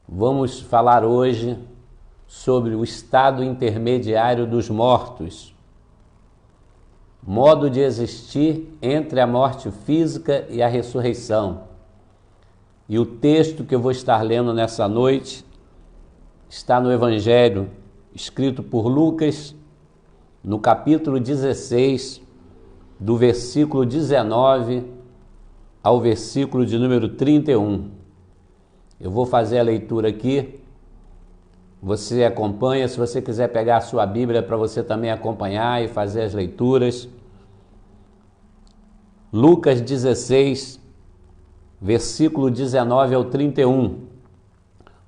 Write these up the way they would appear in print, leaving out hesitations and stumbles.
Vamos falar hoje sobre o estado intermediário dos mortos, modo de existir entre a morte física e a ressurreição. E o texto que eu vou estar lendo nessa noite está no Evangelho escrito por Lucas, no capítulo 16, do versículo 19 ao versículo de número 31. Eu vou fazer a leitura aqui, você acompanha, se você quiser pegar a sua Bíblia para você também acompanhar e fazer as leituras. Lucas 16, versículo 19 ao 31.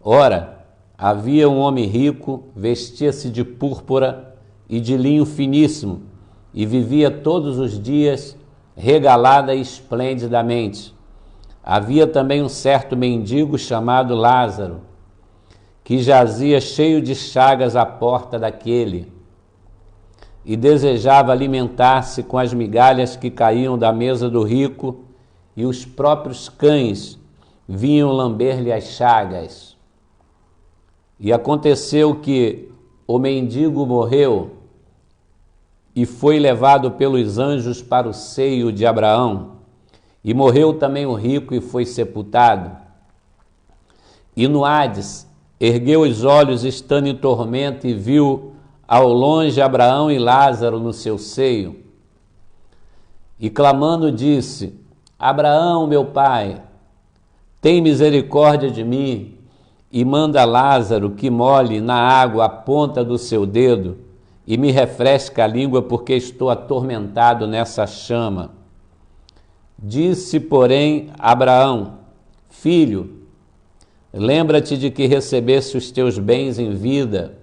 Ora, havia um homem rico, vestia-se de púrpura e de linho finíssimo, e vivia todos os dias regalada e esplendidamente. Havia também um certo mendigo chamado Lázaro, que jazia cheio de chagas à porta daquele, e desejava alimentar-se com as migalhas que caíam da mesa do rico, e os próprios cães vinham lamber-lhe as chagas. E aconteceu que o mendigo morreu e foi levado pelos anjos para o seio de Abraão. E morreu também o rico e foi sepultado. E no Hades ergueu os olhos estando em tormento e viu ao longe Abraão e Lázaro no seu seio. E clamando disse: Abraão, meu pai, tem misericórdia de mim e manda Lázaro que molhe na água a ponta do seu dedo e me refresque a língua, porque estou atormentado nessa chama. Disse, porém, Abraão: Filho, lembra-te de que recebeste os teus bens em vida,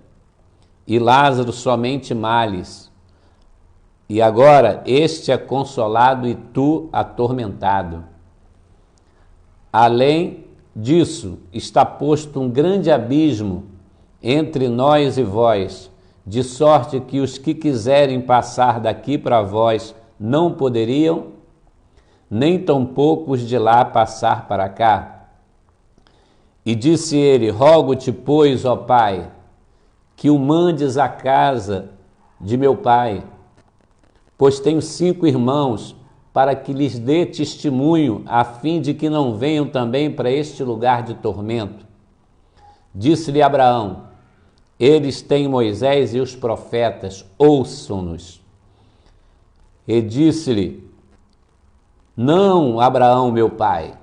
e Lázaro somente males. E agora este é consolado e tu atormentado. Além disso, está posto um grande abismo entre nós e vós, de sorte que os que quiserem passar daqui para vós não poderiam, nem tampouco os de lá passar para cá. E disse ele: Rogo-te, pois, ó Pai, que o mandes à casa de meu pai, pois tenho 5 irmãos, para que lhes dê testemunho, a fim de que não venham também para este lugar de tormento. Disse-lhe Abraão: Eles têm Moisés e os profetas, ouçam-nos. E disse-lhe: Não, Abraão, meu pai,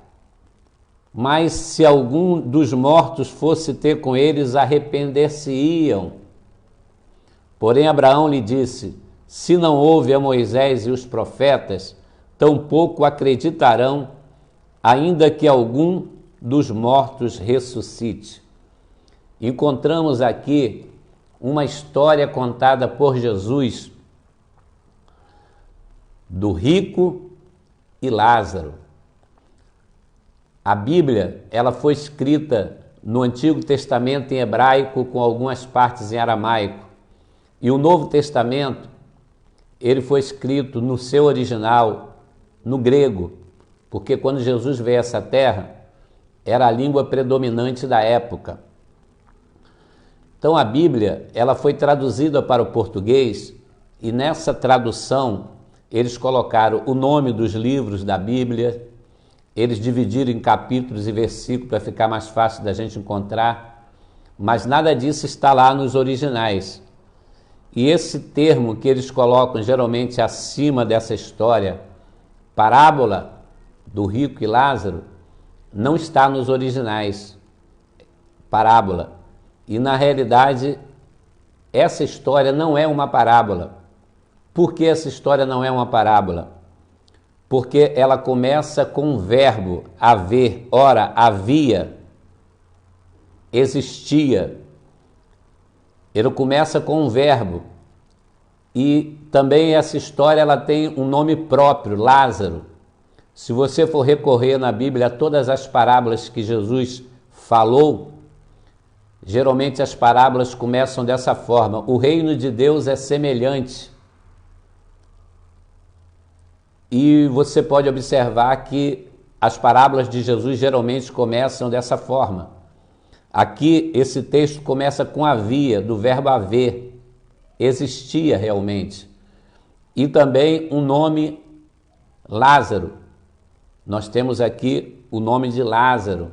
mas se algum dos mortos fosse ter com eles, arrepender-se-iam. Porém Abraão lhe disse: Se não houve a Moisés e os profetas, tampouco acreditarão, ainda que algum dos mortos ressuscite. Encontramos aqui uma história contada por Jesus do rico e Lázaro. A Bíblia, ela foi escrita no Antigo Testamento em hebraico com algumas partes em aramaico. E o Novo Testamento, ele foi escrito no seu original, no grego, porque quando Jesus veio a essa terra, era a língua predominante da época. Então a Bíblia, ela foi traduzida para o português, e nessa tradução eles colocaram o nome dos livros da Bíblia, eles dividiram em capítulos e versículos para ficar mais fácil da gente encontrar, mas nada disso está lá nos originais. E esse termo que eles colocam geralmente acima dessa história, parábola do rico e Lázaro, não está nos originais, parábola. E na realidade, essa história não é uma parábola. Por que essa história não é uma parábola? Porque ela começa com um verbo, haver. Ora, havia, existia. Ele começa com um verbo. E também essa história ela tem um nome próprio, Lázaro. Se você for recorrer na Bíblia a todas as parábolas que Jesus falou, geralmente as parábolas começam dessa forma: o reino de Deus é semelhante. E você pode observar que as parábolas de Jesus geralmente começam dessa forma: Aqui esse texto começa com havia, do verbo haver, existia realmente. E também um nome Lázaro. Nós temos aqui o nome de Lázaro,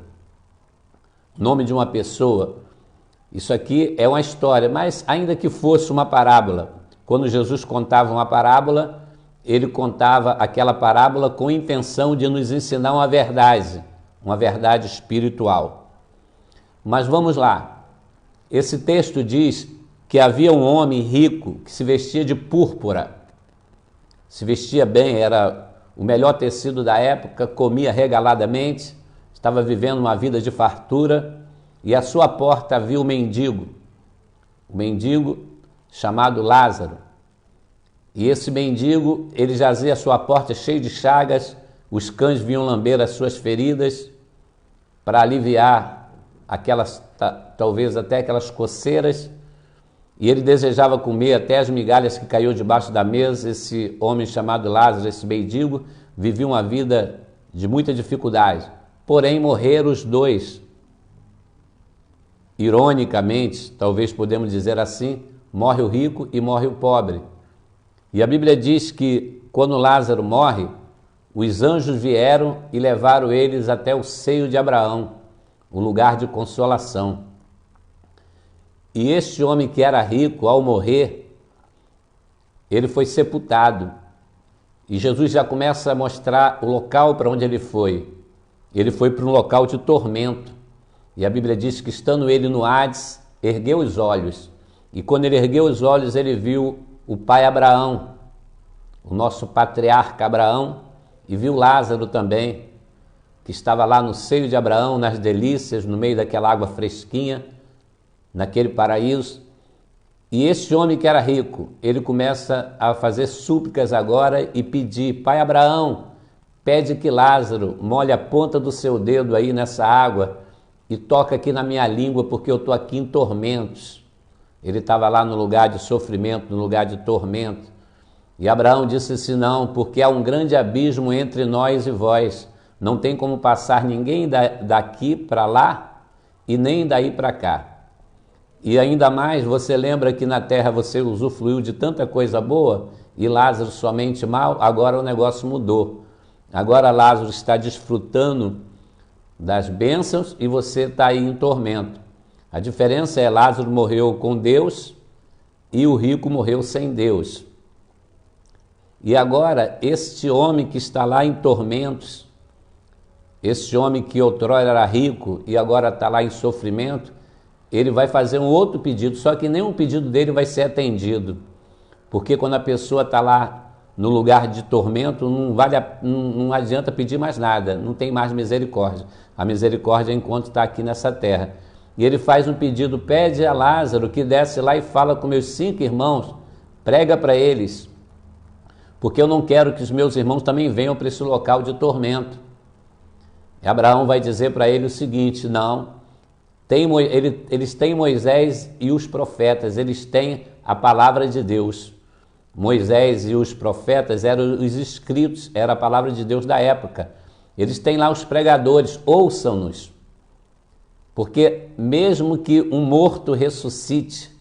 nome de uma pessoa. Isso aqui é uma história, mas ainda que fosse uma parábola, quando Jesus contava uma parábola, ele contava aquela parábola com a intenção de nos ensinar uma verdade espiritual. Mas vamos lá. Esse texto diz que havia um homem rico que se vestia de púrpura. Se vestia bem, era o melhor tecido da época, comia regaladamente, estava vivendo uma vida de fartura, e à sua porta havia um mendigo chamado Lázaro. E esse mendigo, ele jazia à sua porta cheio de chagas, os cães vinham lamber as suas feridas para aliviar aquelas, talvez até aquelas coceiras, e ele desejava comer até as migalhas que caíam debaixo da mesa. Esse homem chamado Lázaro, esse mendigo, vivia uma vida de muita dificuldade. Porém, morreram os dois. Ironicamente, talvez podemos dizer assim, morre o rico e morre o pobre. E a Bíblia diz que quando Lázaro morre, os anjos vieram e levaram eles até o seio de Abraão, o lugar de consolação. E este homem que era rico, ao morrer, ele foi sepultado. E Jesus já começa a mostrar o local para onde ele foi. Ele foi para um local de tormento. E a Bíblia diz que, estando ele no Hades, ergueu os olhos. E quando ele ergueu os olhos, ele viu o pai Abraão, o nosso patriarca Abraão, e viu Lázaro também, que estava lá no seio de Abraão, nas delícias, no meio daquela água fresquinha, naquele paraíso. E este homem que era rico, ele começa a fazer súplicas agora e pedir: Pai Abraão, pede que Lázaro molhe a ponta do seu dedo aí nessa água e toca aqui na minha língua, porque eu estou aqui em tormentos. Ele estava lá no lugar de sofrimento, no lugar de tormento. E Abraão disse assim: não, porque há um grande abismo entre nós e vós. Não tem como passar ninguém daqui para lá e nem daí para cá. E ainda mais, você lembra que na terra você usufruiu de tanta coisa boa e Lázaro somente mal? Agora o negócio mudou. Agora Lázaro está desfrutando das bênçãos e você está aí em tormento. A diferença é: Lázaro morreu com Deus e o rico morreu sem Deus. E agora este homem que está lá em tormentos, este homem que outrora era rico e agora está lá em sofrimento, ele vai fazer um outro pedido, só que nenhum pedido dele vai ser atendido. Porque quando a pessoa está lá no lugar de tormento, não adianta pedir mais nada, não tem mais misericórdia. A misericórdia enquanto está aqui nessa terra. E ele faz um pedido: pede a Lázaro que desce lá e fala com meus 5 irmãos, prega para eles, porque eu não quero que os meus irmãos também venham para esse local de tormento. E Abraão vai dizer para ele o seguinte: não, eles têm Moisés e os profetas, eles têm a palavra de Deus. Moisés e os profetas eram os escritos, era a palavra de Deus da época. Eles têm lá os pregadores, ouçam-nos. Porque mesmo que um morto ressuscite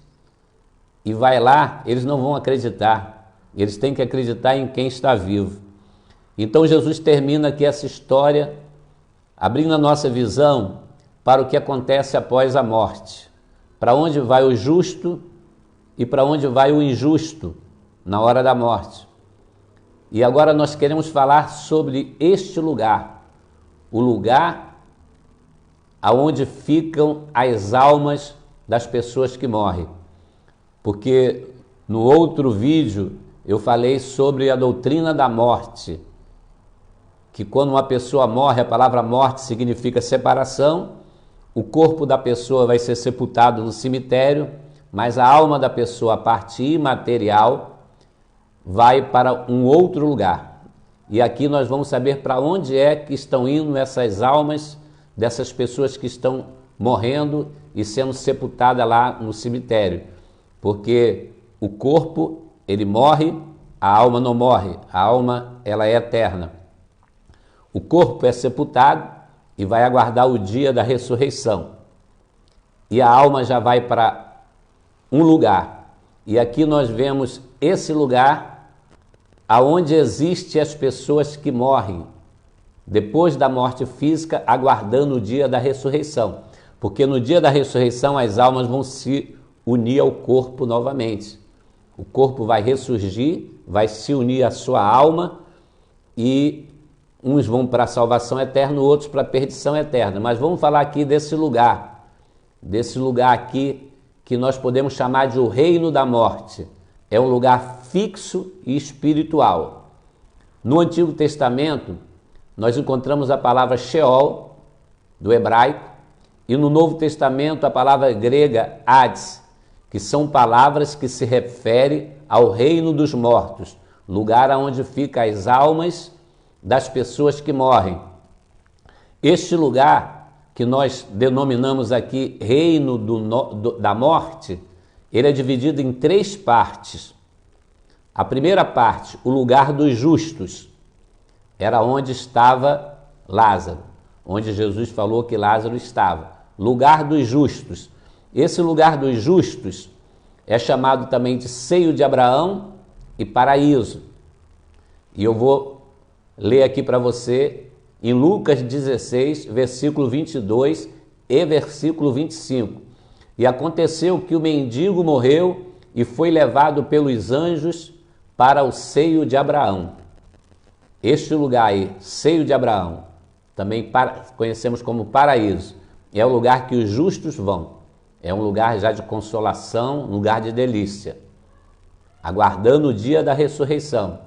e vai lá, eles não vão acreditar. Eles têm que acreditar em quem está vivo. Então Jesus termina aqui essa história, abrindo a nossa visão para o que acontece após a morte. Para onde vai o justo e para onde vai o injusto na hora da morte. E agora nós queremos falar sobre este lugar, o lugar aonde ficam as almas das pessoas que morrem. Porque no outro vídeo eu falei sobre a doutrina da morte, que quando uma pessoa morre, a palavra morte significa separação, o corpo da pessoa vai ser sepultado no cemitério, mas a alma da pessoa, a parte imaterial, vai para um outro lugar. E aqui nós vamos saber para onde é que estão indo essas almas dessas pessoas que estão morrendo e sendo sepultadas lá no cemitério. Porque o corpo, ele morre, a alma não morre, a alma, ela é eterna. O corpo é sepultado e vai aguardar o dia da ressurreição. e a alma já vai para um lugar. E aqui nós vemos esse lugar aonde existem as pessoas que morrem depois da morte física, aguardando o dia da ressurreição. Porque no dia da ressurreição as almas vão se unir ao corpo novamente. O corpo vai ressurgir, vai se unir à sua alma e uns vão para a salvação eterna, outros para a perdição eterna. Mas vamos falar aqui desse lugar aqui que nós podemos chamar de o reino da morte. É um lugar fixo e espiritual. No Antigo Testamento, nós encontramos a palavra Sheol, do hebraico, e no Novo Testamento a palavra grega Hades, que são palavras que se referem ao reino dos mortos, lugar onde ficam as almas das pessoas que morrem. Este lugar, que nós denominamos aqui reino da morte, ele é dividido em 3 partes. A primeira parte, o lugar dos justos, era onde estava Lázaro, onde Jesus falou que Lázaro estava. Lugar dos justos. Esse lugar dos justos é chamado também de seio de Abraão e paraíso. E eu vou ler aqui para você em Lucas 16, versículo 22 e versículo 25. E aconteceu que o mendigo morreu e foi levado pelos anjos para o seio de Abraão. Este lugar aí, seio de Abraão, também conhecemos como paraíso, é o lugar que os justos vão. É um lugar já de consolação, um lugar de delícia, aguardando o dia da ressurreição.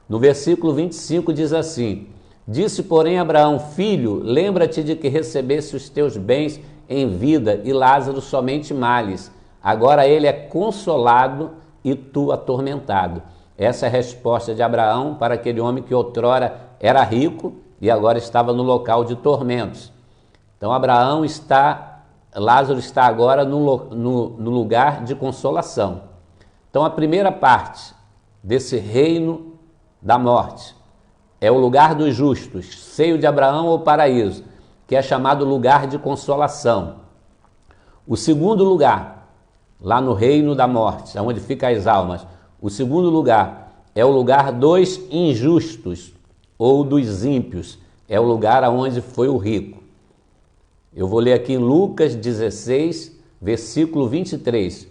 No versículo 25 diz assim: disse, porém, Abraão, filho, lembra-te de que recebesse os teus bens em vida e Lázaro somente males. Agora ele é consolado e tu atormentado. Essa é a resposta de Abraão para aquele homem que outrora era rico e agora estava no local de tormentos. Então Lázaro está agora no lugar de consolação. Então a primeira parte desse reino da morte é o lugar dos justos, seio de Abraão ou paraíso, que é chamado lugar de consolação. O segundo lugar, lá no reino da morte, onde ficam as almas, o segundo lugar é o lugar dos injustos ou dos ímpios, é o lugar onde foi o rico. Eu vou ler aqui em Lucas 16, versículo 23.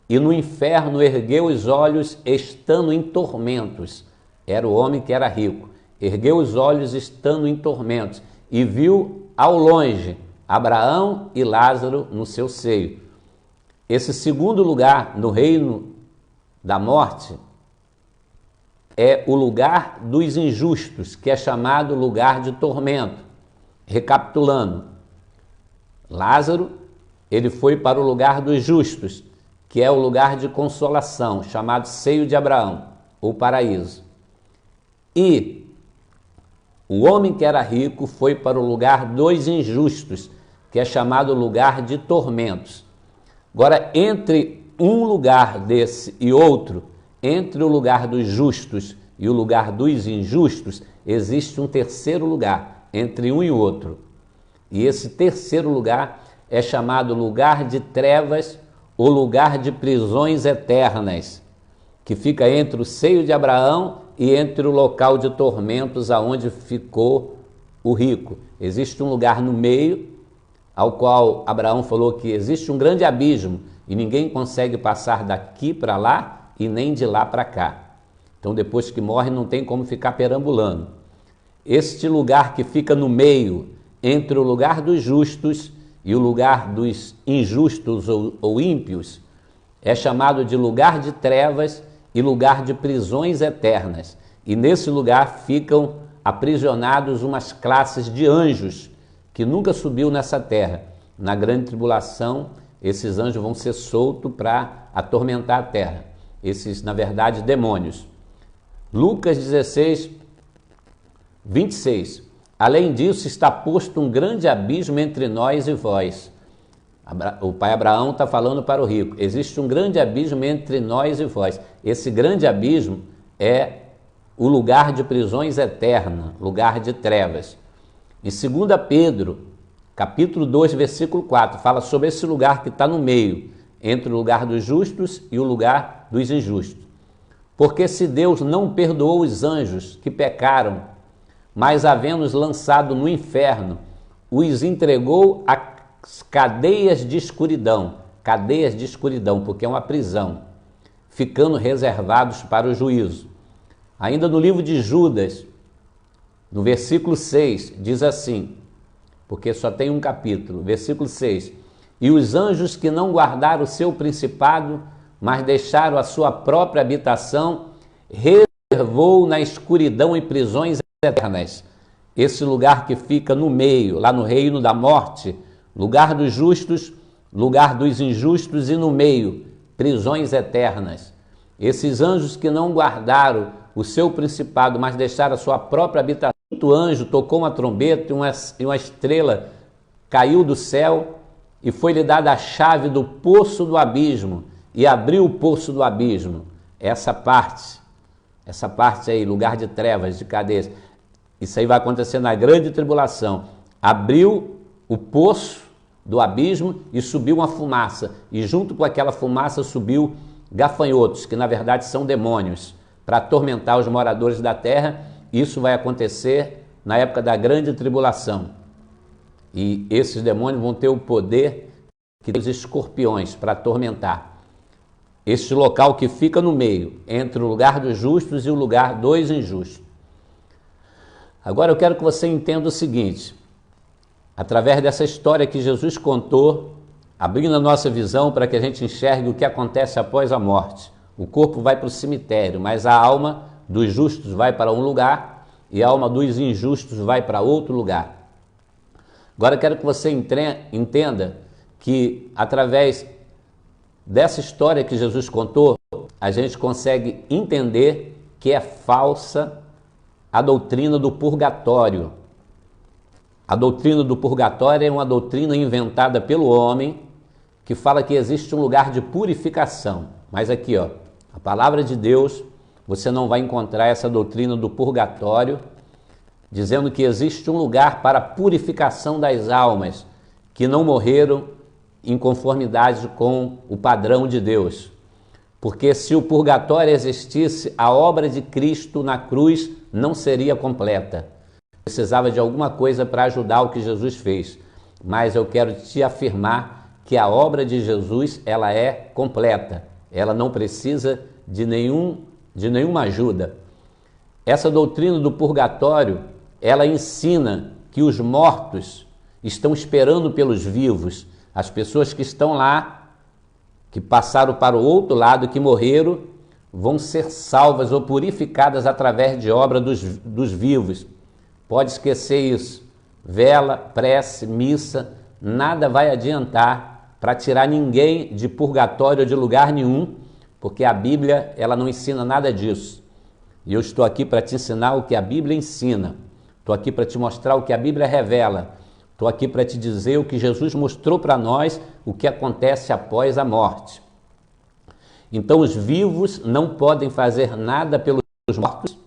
E no inferno ergueu os olhos, estando em tormentos. Era o homem que era rico. Ergueu os olhos, estando em tormentos, e viu ao longe Abraão e Lázaro no seu seio. Esse segundo lugar no reino da morte é o lugar dos injustos, que é chamado lugar de tormento. Recapitulando, Lázaro, ele foi para o lugar dos justos, que é o lugar de consolação, chamado seio de Abraão, ou paraíso. E o homem que era rico foi para o lugar dos injustos, que é chamado lugar de tormentos. Agora, entre um lugar desse e outro, entre o lugar dos justos e o lugar dos injustos, existe um terceiro lugar, entre um e outro. E esse terceiro lugar é chamado lugar de trevas ou lugar de prisões eternas, que fica entre o seio de Abraão e entre o local de tormentos aonde ficou o rico. Existe um lugar no meio, ao qual Abraão falou que existe um grande abismo e ninguém consegue passar daqui para lá e nem de lá para cá. Então depois que morre não tem como ficar perambulando. Este lugar que fica no meio, entre o lugar dos justos e o lugar dos injustos ou ímpios, é chamado de lugar de trevas e lugar de prisões eternas. E nesse lugar ficam aprisionados umas classes de anjos que nunca subiu nessa terra. Na grande tribulação, esses anjos vão ser soltos para atormentar a terra. Esses, na verdade, demônios. Lucas 16, 26. Além disso, está posto um grande abismo entre nós e vós. O pai Abraão está falando para o rico. Existe um grande abismo entre nós e vós. Esse grande abismo é o lugar de prisões eternas, lugar de trevas. Em 2 Pedro Capítulo 2, versículo 4, fala sobre esse lugar que está no meio, entre o lugar dos justos e o lugar dos injustos. Porque se Deus não perdoou os anjos que pecaram, mas havendo-os lançado no inferno, os entregou às cadeias de escuridão, porque é uma prisão, ficando reservados para o juízo. Ainda no livro de Judas, no versículo 6, diz assim, porque só tem um capítulo, versículo 6, e os anjos que não guardaram o seu principado, mas deixaram a sua própria habitação, reservou na escuridão e prisões eternas. Esse lugar que fica no meio, lá no reino da morte, lugar dos justos, lugar dos injustos e no meio, prisões eternas. Esses anjos que não guardaram o seu principado, mas deixaram a sua própria habitação. O anjo tocou uma trombeta e uma estrela caiu do céu e foi-lhe dada a chave do poço do abismo e abriu o poço do abismo. Essa parte aí, lugar de trevas, de cadeias, isso aí vai acontecer na grande tribulação. Abriu o poço do abismo e subiu uma fumaça, e junto com aquela fumaça subiu gafanhotos, que na verdade são demônios, para atormentar os moradores da terra. Isso vai acontecer na época da grande tribulação. E esses demônios vão ter o poder que tem os escorpiões para atormentar. Este local que fica no meio, entre o lugar dos justos e o lugar dos injustos. Agora eu quero que você entenda o seguinte, através dessa história que Jesus contou, abrindo a nossa visão para que a gente enxergue o que acontece após a morte. O corpo vai para o cemitério, mas a alma dos justos vai para um lugar e a alma dos injustos vai para outro lugar. Agora eu quero que você entenda que através dessa história que Jesus contou, a gente consegue entender que é falsa a doutrina do purgatório. A doutrina do purgatório é uma doutrina inventada pelo homem que fala que existe um lugar de purificação. Mas aqui, ó, a palavra de Deus, você não vai encontrar essa doutrina do purgatório, dizendo que existe um lugar para a purificação das almas que não morreram em conformidade com o padrão de Deus. Porque se o purgatório existisse, a obra de Cristo na cruz não seria completa. Precisava de alguma coisa para ajudar o que Jesus fez. Mas eu quero te afirmar que a obra de Jesus, ela é completa. Ela não precisa de nenhuma ajuda. Essa doutrina do purgatório, ela ensina que os mortos estão esperando pelos vivos. As pessoas que estão lá, que passaram para o outro lado, que morreram, vão ser salvas ou purificadas através de obra dos vivos. Pode esquecer isso. Vela, prece, missa, nada vai adiantar para tirar ninguém de purgatório ou de lugar nenhum, porque a Bíblia, ela não ensina nada disso. E eu estou aqui para te ensinar o que a Bíblia ensina. Estou aqui para te mostrar o que a Bíblia revela. Estou aqui para te dizer o que Jesus mostrou para nós, o que acontece após a morte. Então os vivos não podem fazer nada pelos mortos.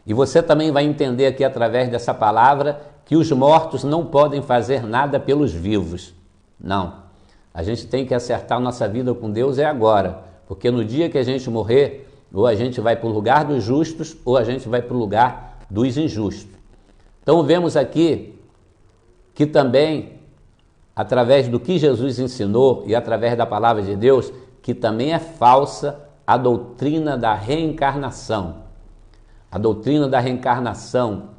E você também vai entender aqui através dessa palavra que os mortos não podem fazer nada pelos vivos. Não. A gente tem que acertar nossa vida com Deus agora. Porque no dia que a gente morrer, ou a gente vai para o lugar dos justos, ou a gente vai para o lugar dos injustos. Então vemos aqui que também, através do que Jesus ensinou e através da palavra de Deus, que também é falsa a doutrina da reencarnação. A doutrina da reencarnação,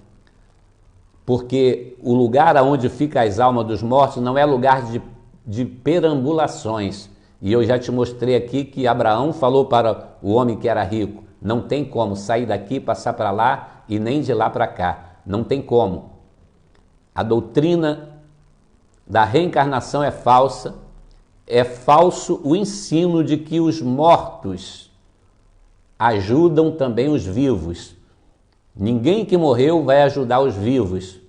porque o lugar onde ficam as almas dos mortos não é lugar de perambulações. E eu já te mostrei aqui que Abraão falou para o homem que era rico, não tem como sair daqui, passar para lá e nem de lá para cá. Não tem como. A doutrina da reencarnação é falsa, é falso o ensino de que os mortos ajudam também os vivos. Ninguém que morreu vai ajudar os vivos.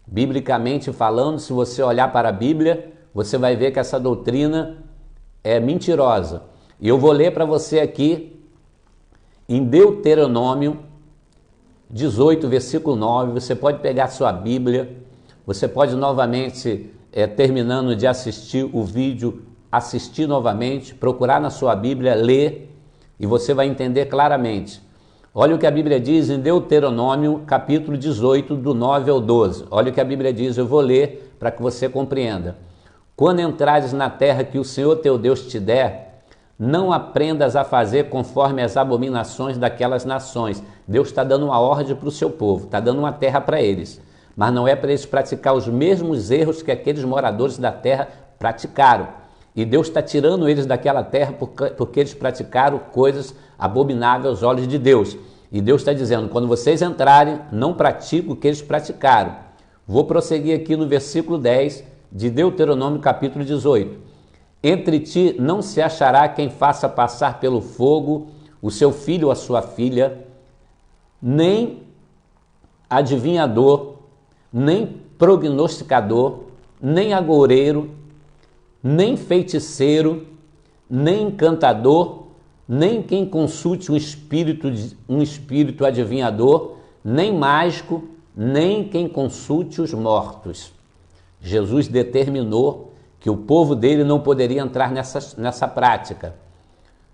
Biblicamente falando, se você olhar para a Bíblia, você vai ver que essa doutrina é mentirosa. E eu vou ler para você aqui em Deuteronômio 18, versículo 9. Você pode pegar sua Bíblia, você pode novamente terminando de assistir o vídeo, assistir novamente, procurar na sua Bíblia, ler, e você vai entender claramente. Olha o que a Bíblia diz em Deuteronômio, capítulo 18, do 9 ao 12. Olha o que a Bíblia diz, eu vou ler para que você compreenda. Quando entrares na terra que o Senhor teu Deus te der, não aprendas a fazer conforme as abominações daquelas nações. Deus está dando uma ordem para o seu povo, está dando uma terra para eles. Mas não é para eles praticar os mesmos erros que aqueles moradores da terra praticaram. E Deus está tirando eles daquela terra porque eles praticaram coisas abomináveis aos olhos de Deus. E Deus está dizendo, quando vocês entrarem, não pratiquem o que eles praticaram. Vou prosseguir aqui no versículo 10 de Deuteronômio capítulo 18. Entre ti não se achará quem faça passar pelo fogo o seu filho ou a sua filha, nem adivinhador, nem prognosticador, nem agoureiro, nem feiticeiro, nem encantador, nem quem consulte um espírito adivinhador, nem mágico, nem quem consulte os mortos. Jesus determinou que o povo dele não poderia entrar nessa prática.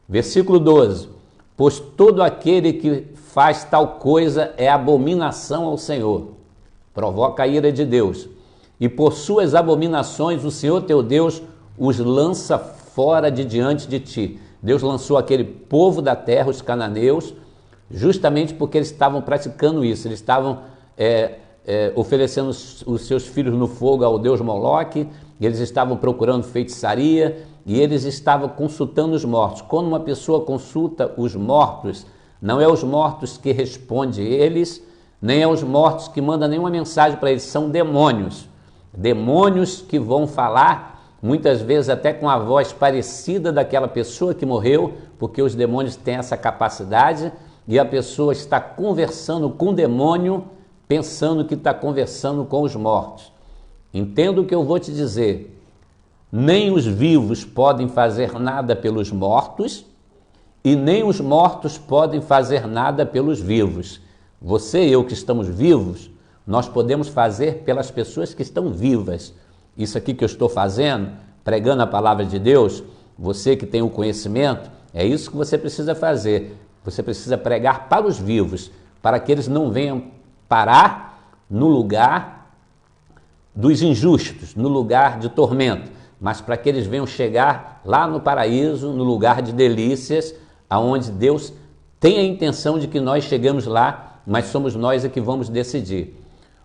Versículo 12. Pois todo aquele que faz tal coisa é abominação ao Senhor, provoca a ira de Deus, e por suas abominações o Senhor teu Deus os lança fora de diante de ti. Deus lançou aquele povo da terra, os cananeus, justamente porque eles estavam praticando isso, eles estavam oferecendo os seus filhos no fogo ao deus Moloque, eles estavam procurando feitiçaria e eles estavam consultando os mortos. Quando uma pessoa consulta os mortos, não é os mortos que respondem eles, nem é os mortos que mandam nenhuma mensagem para eles, são demônios. Demônios que vão falar, muitas vezes até com a voz parecida daquela pessoa que morreu, porque os demônios têm essa capacidade, e a pessoa está conversando com o demônio, pensando que está conversando com os mortos. Entenda o que eu vou te dizer. Nem os vivos podem fazer nada pelos mortos, e nem os mortos podem fazer nada pelos vivos. Você e eu que estamos vivos, nós podemos fazer pelas pessoas que estão vivas. Isso aqui que eu estou fazendo, pregando a palavra de Deus, você que tem o conhecimento, é isso que você precisa fazer. Você precisa pregar para os vivos, para que eles não venham parar no lugar dos injustos, no lugar de tormento, mas para que eles venham chegar lá no paraíso, no lugar de delícias, aonde Deus tem a intenção de que nós chegamos lá, mas somos nós que vamos decidir.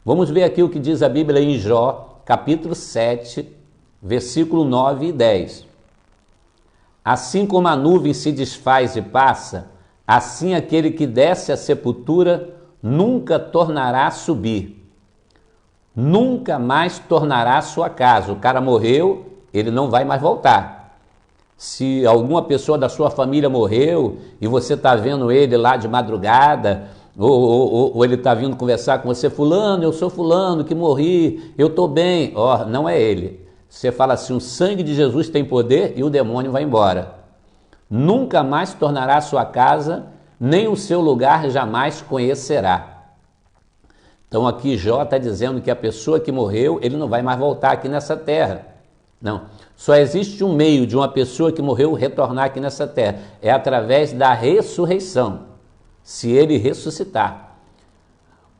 Vamos ver aqui o que diz a Bíblia em Jó, capítulo 7, versículo 9 e 10. Assim como a nuvem se desfaz e passa, assim aquele que desce à sepultura nunca tornará a subir, nunca mais tornará a sua casa. O cara morreu, ele não vai mais voltar. Se alguma pessoa da sua família morreu e você está vendo ele lá de madrugada, ou ele está vindo conversar com você, fulano, eu sou fulano que morri, eu estou bem. Não é ele. Você fala assim, o sangue de Jesus tem poder e o demônio vai embora. Nunca mais tornará a sua casa, nem o seu lugar jamais conhecerá. Então aqui Jó está dizendo que a pessoa que morreu, ele não vai mais voltar aqui nessa terra. Não, só existe um meio de uma pessoa que morreu retornar aqui nessa terra, é através da ressurreição, se ele ressuscitar.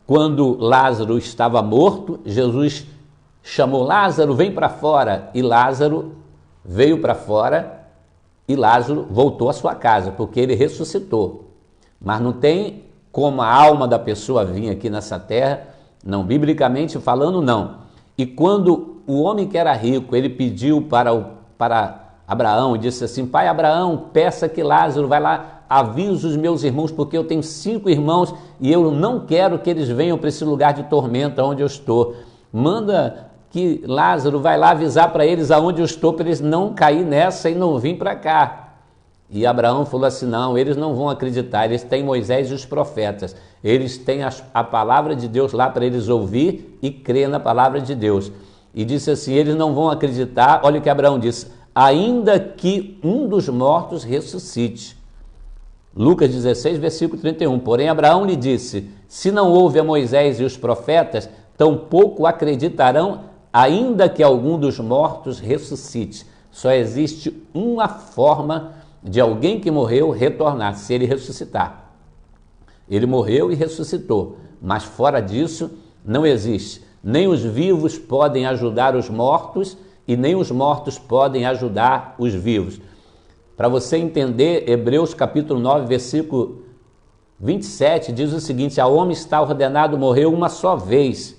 Quando Lázaro estava morto, Jesus chamou Lázaro, vem para fora, e Lázaro veio para fora, e Lázaro voltou à sua casa, porque ele ressuscitou. Mas não tem como a alma da pessoa vir aqui nessa terra, não, biblicamente falando, não. E quando o homem que era rico, ele pediu para Abraão, e disse assim, pai Abraão, peça que Lázaro vai lá, avisa os meus irmãos, porque eu tenho 5 irmãos e eu não quero que eles venham para esse lugar de tormenta onde eu estou. Manda que Lázaro vai lá avisar para eles aonde eu estou, para eles não cair nessa e não vir para cá. E Abraão falou assim, não, eles não vão acreditar, eles têm Moisés e os profetas, eles têm a palavra de Deus lá para eles ouvir e crer na palavra de Deus. E disse assim, eles não vão acreditar, olha o que Abraão disse, ainda que um dos mortos ressuscite. Lucas 16, versículo 31, porém Abraão lhe disse, se não houve a Moisés e os profetas, tampouco acreditarão ainda que algum dos mortos ressuscite. Só existe uma forma de alguém que morreu retornar, se ele ressuscitar. Ele morreu e ressuscitou, mas fora disso não existe. Nem os vivos podem ajudar os mortos e nem os mortos podem ajudar os vivos. Para você entender, Hebreus capítulo 9, versículo 27 diz o seguinte: ao homem está ordenado morrer uma só vez.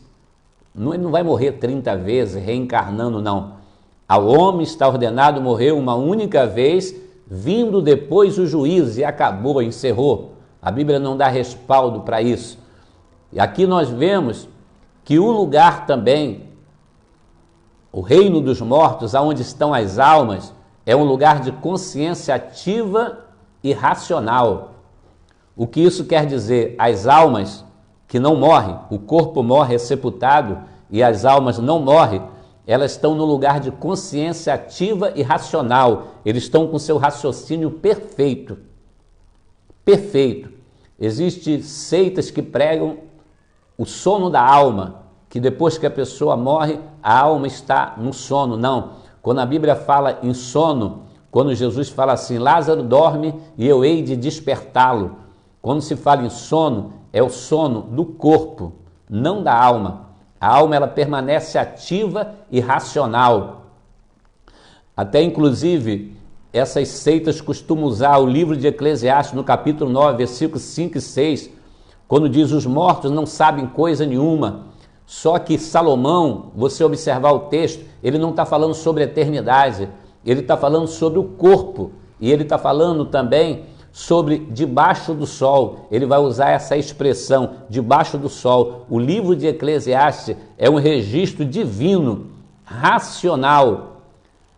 Ele não vai morrer 30 vezes reencarnando, não. Ao homem está ordenado morrer uma única vez, vindo depois o juízo, e acabou, encerrou. A Bíblia não dá respaldo para isso. E aqui nós vemos que o lugar também, o reino dos mortos, aonde estão as almas, é um lugar de consciência ativa e racional. O que isso quer dizer? As almas que não morrem, o corpo morre, é sepultado, e as almas não morrem, elas estão no lugar de consciência ativa e racional. Eles estão com seu raciocínio perfeito. Perfeito. Existem seitas que pregam o sono da alma, que depois que a pessoa morre, a alma está no sono. Não. Quando a Bíblia fala em sono, quando Jesus fala assim, Lázaro dorme e eu hei de despertá-lo. Quando se fala em sono, é o sono do corpo, não da alma. A alma, ela permanece ativa e racional. Até inclusive, essas seitas costumam usar o livro de Eclesiastes no capítulo 9, versículos 5 e 6, quando diz os mortos não sabem coisa nenhuma. Só que Salomão, você observar o texto, ele não está falando sobre a eternidade, ele está falando sobre o corpo, e ele está falando também sobre debaixo do sol. Ele vai usar essa expressão, debaixo do sol. O livro de Eclesiastes é um registro divino, racional,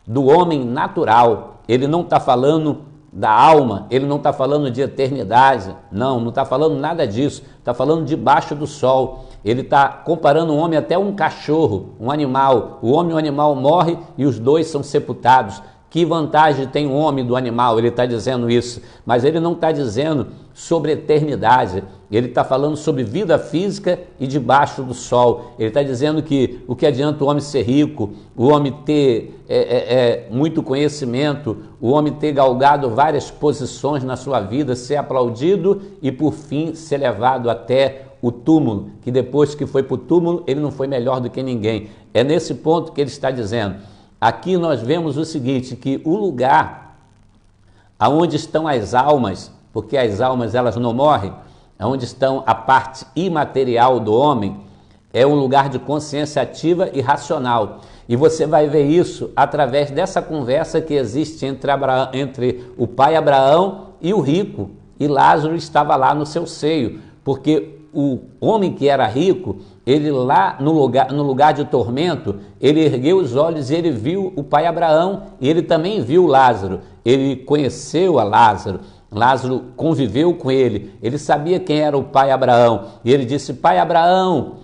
do homem natural. Ele não está falando da alma, ele não está falando de eternidade, não está falando nada disso, está falando debaixo do sol. Ele está comparando o homem até um cachorro, um animal. O homem e o animal morrem e os dois são sepultados. Que vantagem tem o homem do animal? Ele está dizendo isso, mas ele não está dizendo sobre eternidade. Ele está falando sobre vida física e debaixo do sol. Ele está dizendo que o que adianta o homem ser rico, o homem ter muito conhecimento, o homem ter galgado várias posições na sua vida, ser aplaudido e por fim ser levado até o túmulo, que depois que foi para o túmulo ele não foi melhor do que ninguém. É nesse ponto que ele está dizendo. Aqui nós vemos o seguinte, que o lugar aonde estão as almas, porque as almas elas não morrem, aonde estão a parte imaterial do homem, é um lugar de consciência ativa e racional. E você vai ver isso através dessa conversa que existe entre o pai Abraão e o rico. E Lázaro estava lá no seu seio, porque o homem que era rico, ele lá no lugar de tormento, ele ergueu os olhos e ele viu o pai Abraão, e ele também viu Lázaro. Ele conheceu a Lázaro, Lázaro conviveu com ele, ele sabia quem era o pai Abraão, e ele disse, pai Abraão,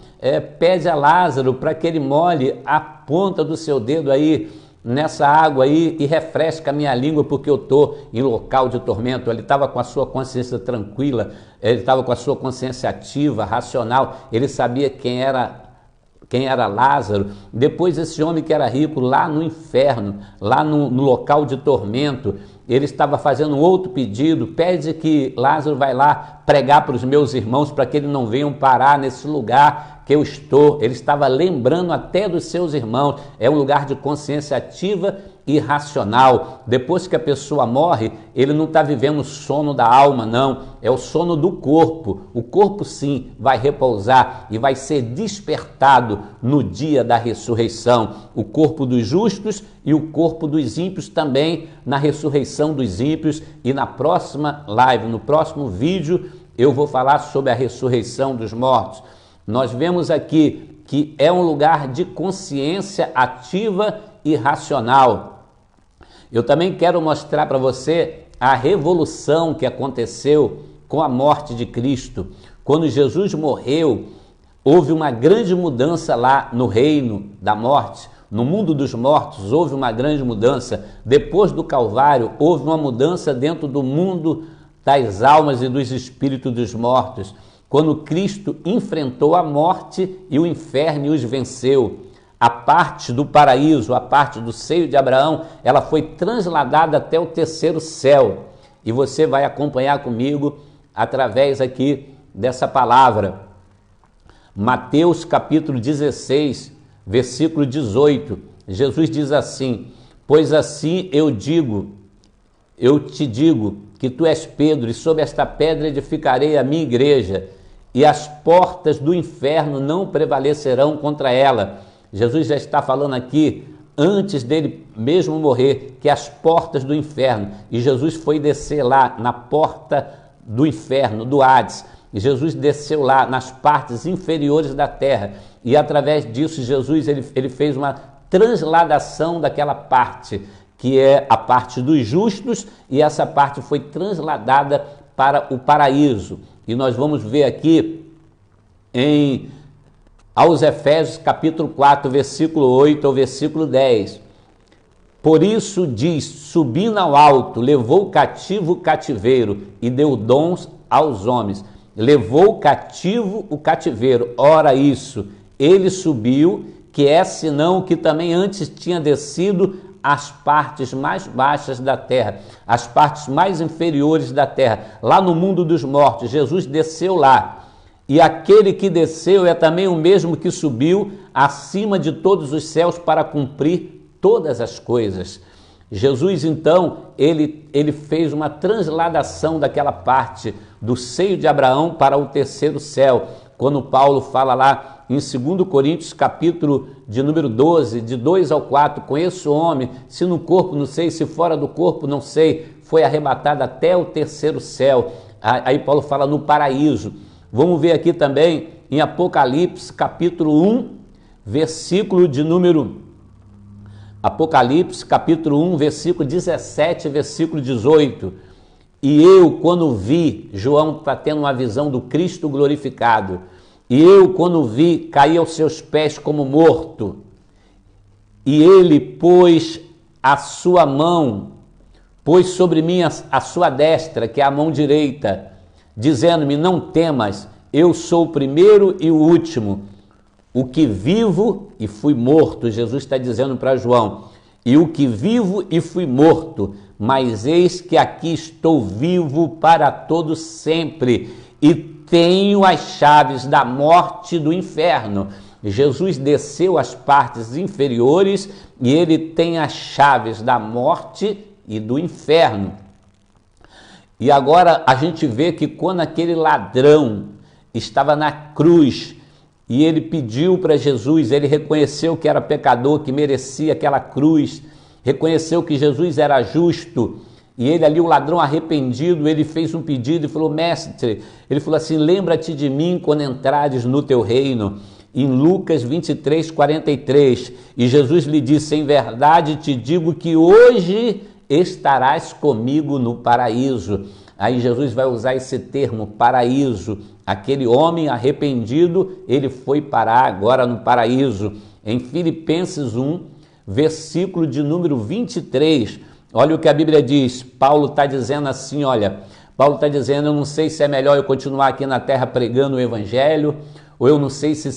pede a Lázaro para que ele molhe a ponta do seu dedo aí, nessa água aí, e refresca a minha língua, porque eu estou em local de tormento. Ele estava com a sua consciência tranquila, ele estava com a sua consciência ativa, racional, ele sabia quem era Lázaro. Depois esse homem que era rico, lá no inferno, lá no local de tormento, ele estava fazendo outro pedido, pede que Lázaro vai lá pregar para os meus irmãos, para que eles não venham parar nesse lugar que eu estou. Ele estava lembrando até dos seus irmãos. É um lugar de consciência ativa e racional. Depois que a pessoa morre, ele não está vivendo o sono da alma, não. É o sono do corpo. O corpo, sim, vai repousar e vai ser despertado no dia da ressurreição. O corpo dos justos e o corpo dos ímpios também, na ressurreição dos ímpios. E na próxima live, no próximo vídeo, eu vou falar sobre a ressurreição dos mortos. Nós vemos aqui que é um lugar de consciência ativa e racional. Eu também quero mostrar para você a revolução que aconteceu com a morte de Cristo. Quando Jesus morreu, houve uma grande mudança lá no reino da morte. No mundo dos mortos houve uma grande mudança. Depois do Calvário, houve uma mudança dentro do mundo das almas e dos espíritos dos mortos. Quando Cristo enfrentou a morte e o inferno e os venceu. A parte do paraíso, a parte do seio de Abraão, ela foi transladada até o terceiro céu. E você vai acompanhar comigo através aqui dessa palavra. Mateus capítulo 16, versículo 18. Jesus diz assim: pois assim eu te digo que tu és Pedro, e sobre esta pedra edificarei a minha igreja, e as portas do inferno não prevalecerão contra ela. Jesus já está falando aqui, antes dele mesmo morrer, que as portas do inferno, e Jesus foi descer lá na porta do inferno, do Hades, e Jesus desceu lá nas partes inferiores da terra, e através disso Jesus ele fez uma transladação daquela parte, que é a parte dos justos, e essa parte foi transladada para o paraíso. E nós vamos ver aqui aos Efésios capítulo 4, versículo 8 ao versículo 10. Por isso diz, subindo ao alto, levou cativo o cativeiro e deu dons aos homens. Levou cativo o cativeiro. Ora isso, ele subiu, que é senão que também antes tinha descido as partes mais baixas da terra, as partes mais inferiores da terra, lá no mundo dos mortos. Jesus desceu lá. E aquele que desceu é também o mesmo que subiu acima de todos os céus para cumprir todas as coisas. Jesus, então, ele fez uma transladação daquela parte do seio de Abraão para o terceiro céu. Quando Paulo fala lá em 2 Coríntios, capítulo de número 12, de 2 ao 4, conheço o homem, se no corpo não sei, se fora do corpo não sei, foi arrebatado até o terceiro céu. Aí Paulo fala no paraíso. Vamos ver aqui também em Apocalipse, capítulo 1, versículo de número... Apocalipse, capítulo 1, versículo 17, versículo 18. E eu, quando vi, João está tendo uma visão do Cristo glorificado, e eu, quando vi, caí aos seus pés como morto. E ele pôs a sua mão, pôs sobre mim a sua destra, que é a mão direita, dizendo-me, não temas, eu sou o primeiro e o último, o que vivo e fui morto. Jesus está dizendo para João, e o que vivo e fui morto, mas eis que aqui estou vivo para todo sempre, e tenho as chaves da morte e do inferno. Jesus desceu às partes inferiores e ele tem as chaves da morte e do inferno. E agora a gente vê que quando aquele ladrão estava na cruz e ele pediu para Jesus, ele reconheceu que era pecador, que merecia aquela cruz, reconheceu que Jesus era justo, e ele ali, o ladrão arrependido, ele fez um pedido e falou, mestre, ele falou assim, lembra-te de mim quando entrares no teu reino, em Lucas 23, 43, e Jesus lhe disse, em verdade te digo que hoje estarás comigo no paraíso. Aí Jesus vai usar esse termo, paraíso. Aquele homem arrependido, ele foi parar agora no paraíso. Em Filipenses 1, versículo de número 23, olha o que a Bíblia diz. Paulo está dizendo assim, olha, Paulo está dizendo, eu não sei se é melhor eu continuar aqui na terra pregando o evangelho, ou eu não sei se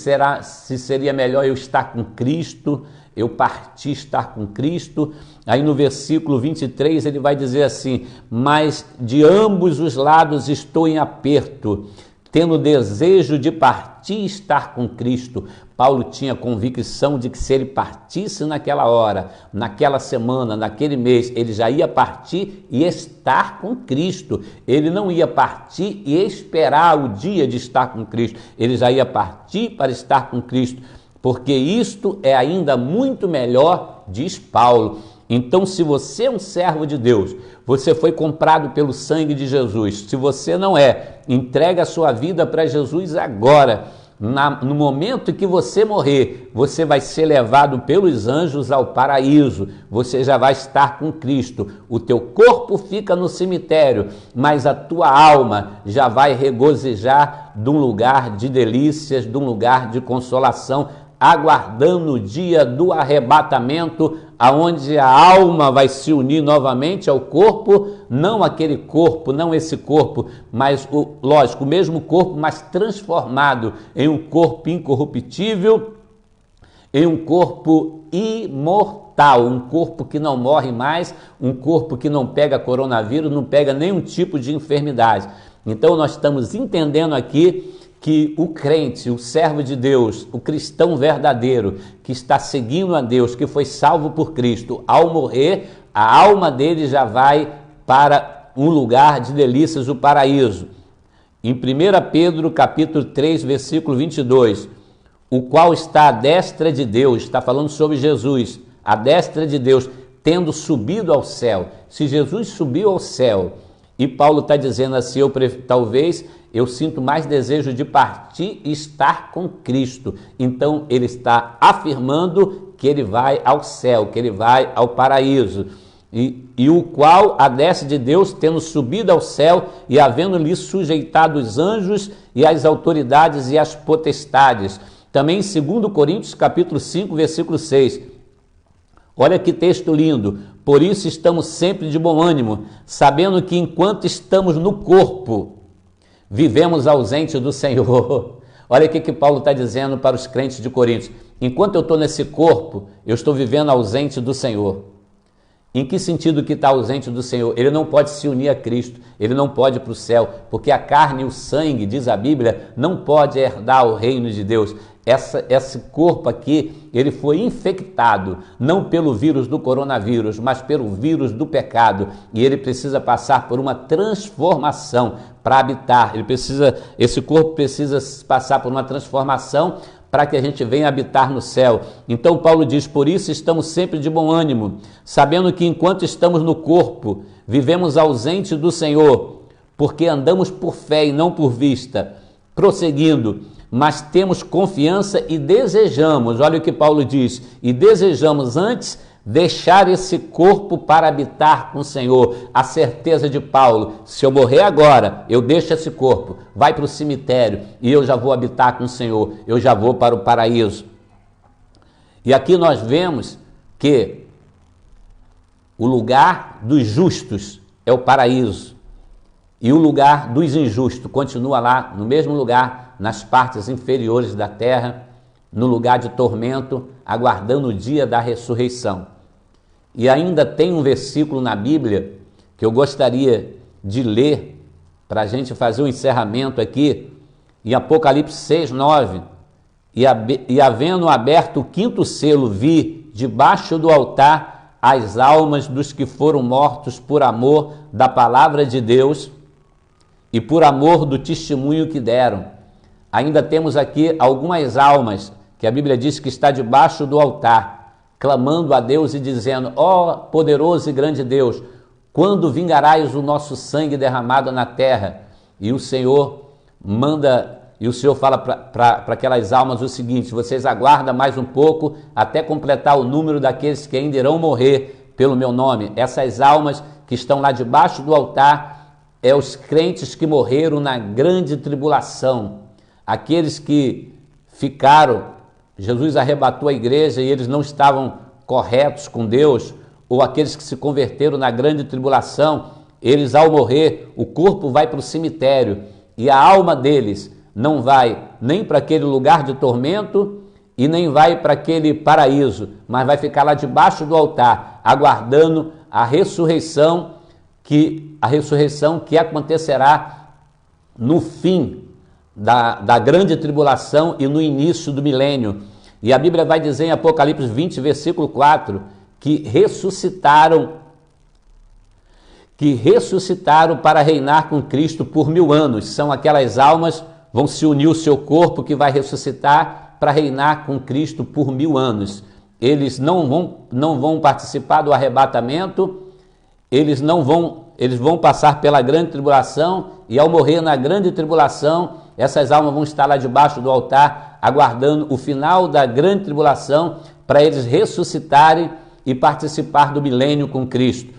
seria melhor eu estar com Cristo, eu partir, estar com Cristo. Aí no versículo 23 ele vai dizer assim, mas de ambos os lados estou em aperto, tendo desejo de partir e estar com Cristo. Paulo tinha convicção de que se ele partisse naquela hora, naquela semana, naquele mês, ele já ia partir e estar com Cristo. Ele não ia partir e esperar o dia de estar com Cristo. Ele já ia partir para estar com Cristo, porque isto é ainda muito melhor, diz Paulo. Então, se você é um servo de Deus, você foi comprado pelo sangue de Jesus. Se você não é, entrega a sua vida para Jesus agora. No momento que você morrer, você vai ser levado pelos anjos ao paraíso. Você já vai estar com Cristo. O teu corpo fica no cemitério, mas a tua alma já vai regozijar de um lugar de delícias, de um lugar de consolação, aguardando o dia do arrebatamento, aonde a alma vai se unir novamente ao corpo, não aquele corpo, não esse corpo, mas, lógico, o mesmo corpo, mas transformado em um corpo incorruptível, em um corpo imortal, um corpo que não morre mais, um corpo que não pega coronavírus, não pega nenhum tipo de enfermidade. Então nós estamos entendendo aqui que o crente, o servo de Deus, o cristão verdadeiro, que está seguindo a Deus, que foi salvo por Cristo, ao morrer, a alma dele já vai para um lugar de delícias, o paraíso. Em 1 Pedro capítulo 3, versículo 22, o qual está à destra de Deus, está falando sobre Jesus, à destra de Deus, tendo subido ao céu. Se Jesus subiu ao céu, e Paulo está dizendo assim, talvez eu sinto mais desejo de partir e estar com Cristo. Então ele está afirmando que ele vai ao céu, que ele vai ao paraíso. E o qual a destra de Deus, tendo subido ao céu e havendo-lhe sujeitado os anjos e as autoridades e as potestades. Também em 2 Coríntios capítulo 5, versículo 6. Olha que texto lindo. Por isso estamos sempre de bom ânimo, sabendo que enquanto estamos no corpo, vivemos ausente do Senhor. Olha o que Paulo está dizendo para os crentes de Coríntios. Enquanto eu estou nesse corpo, eu estou vivendo ausente do Senhor. Em que sentido que está ausente do Senhor? Ele não pode se unir a Cristo, ele não pode ir para o céu, porque a carne e o sangue, diz a Bíblia, não pode herdar o reino de Deus. Esse corpo aqui, ele foi infectado, não pelo vírus do coronavírus, mas pelo vírus do pecado, e ele precisa passar por uma transformação para habitar. Esse corpo precisa passar por uma transformação para que a gente venha habitar no céu. Então Paulo diz, por isso estamos sempre de bom ânimo, sabendo que enquanto estamos no corpo, vivemos ausentes do Senhor, porque andamos por fé e não por vista, prosseguindo, mas temos confiança e desejamos, olha o que Paulo diz, e desejamos antes deixar esse corpo para habitar com o Senhor. A certeza de Paulo, se eu morrer agora, eu deixo esse corpo, vai para o cemitério e eu já vou habitar com o Senhor, eu já vou para o paraíso. E aqui nós vemos que o lugar dos justos é o paraíso e o lugar dos injustos continua lá no mesmo lugar, nas partes inferiores da terra, no lugar de tormento, aguardando o dia da ressurreição. E ainda tem um versículo na Bíblia que eu gostaria de ler para a gente fazer um encerramento aqui, em Apocalipse 6, 9. E havendo aberto o quinto selo, vi debaixo do altar as almas dos que foram mortos por amor da palavra de Deus e por amor do testemunho que deram. Ainda temos aqui algumas almas que a Bíblia diz que está debaixo do altar, clamando a Deus e dizendo, ó poderoso e grande Deus, quando vingarás o nosso sangue derramado na terra? E o Senhor manda, e o Senhor fala para aquelas almas o seguinte, vocês aguardam mais um pouco até completar o número daqueles que ainda irão morrer pelo meu nome. Essas almas que estão lá debaixo do altar, é os crentes que morreram na grande tribulação, aqueles que ficaram, Jesus arrebatou a igreja e eles não estavam corretos com Deus, ou aqueles que se converteram na grande tribulação, eles ao morrer, o corpo vai para o cemitério e a alma deles não vai nem para aquele lugar de tormento e nem vai para aquele paraíso, mas vai ficar lá debaixo do altar, aguardando a ressurreição que acontecerá no fim da grande tribulação e no início do milênio. E a Bíblia vai dizer em Apocalipse 20, versículo 4, que ressuscitaram para reinar com Cristo por 1000 anos. São aquelas almas, vão se unir ao seu corpo que vai ressuscitar para reinar com Cristo por 1000 anos. Eles não vão participar do arrebatamento, eles vão passar pela grande tribulação e ao morrer na grande tribulação, essas almas vão estar lá debaixo do altar, aguardando o final da grande tribulação para eles ressuscitarem e participar do milênio com Cristo.